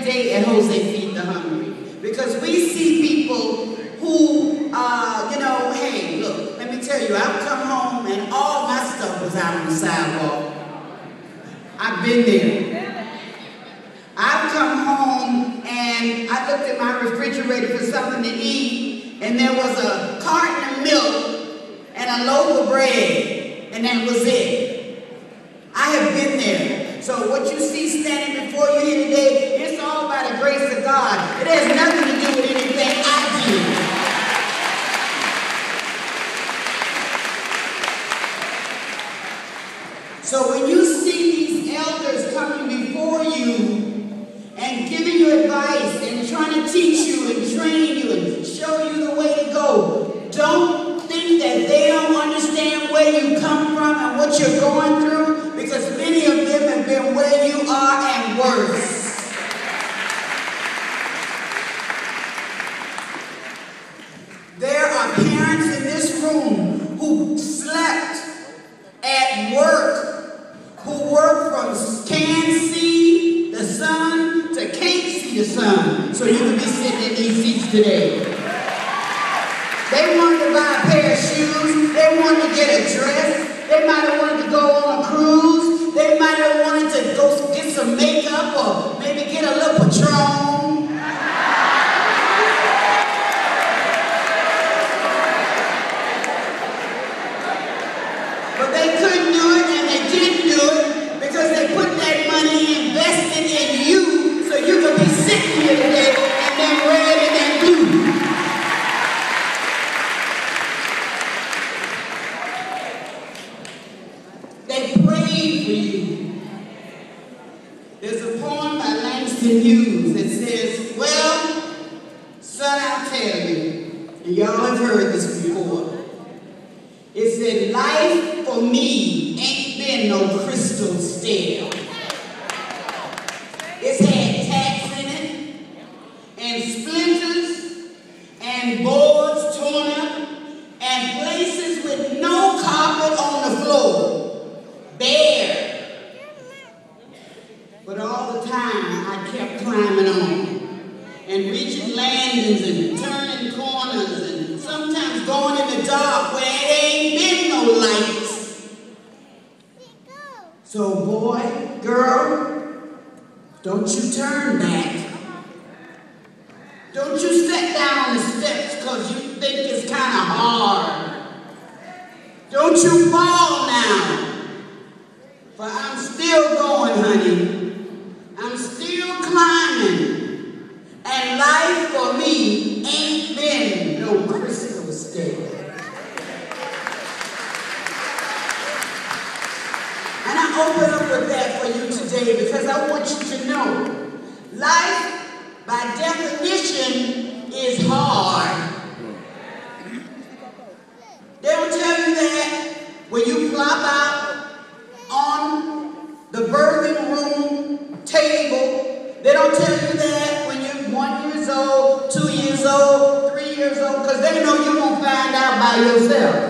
today at Jose Feed the Hungry. Because we see people who, you know, hey, look, let me tell you, I've come home and all my stuff was out on the sidewalk. I've been there. I've come home and I looked at my refrigerator for something to eat, and there was a carton of milk and a loaf of bread, and that was it. I have been there. So what you see standing before you here today, it's all by the grace of God. It has nothing to do with anything I do. So when you see these elders coming before you and giving you advice and trying to teach you and train you and show you the way to go, don't think that they don't understand where you come from and what you're going through, because many of them have been where you are and worse. There are parents in this room who slept at work, who work from can't see the sun to can't see the sun, so you can be sitting in these seats today. They wanted to buy a pair of shoes, they wanted to get a dress, they might have wanted to go on a cruise, they might have wanted to go get some makeup or maybe get a little Patron. But they couldn't do it, and they didn't do it because they put that money invested in you so you could be sitting here today and then red and blue. They prayed for you. There's a poem by Langston Hughes that says, well, son, I'll tell you, and y'all have heard this before. It said, life for me ain't been no crystal stair. It's had tacks in it, and splinters, and boards torn up, and places with no carpet on the floor, bare. But all the time, I kept climbing on, and reaching landings, and turning corners, and sometimes going in the dark where it ain't been no lights. So boy, girl, don't you turn back. Don't you sit down on the steps because you think it's kind of hard. Don't you fall now. For I'm still going, honey. I'm still climbing. And life for me ain't been no crystal stair. And I open up with that for you today because I want you to know life, by definition, is hard. They will tell you that when you flop out on the birthing room table. They don't tell you that when you're 1 year old, 2 years old, 3 years old, because they know you're going to find out by yourself.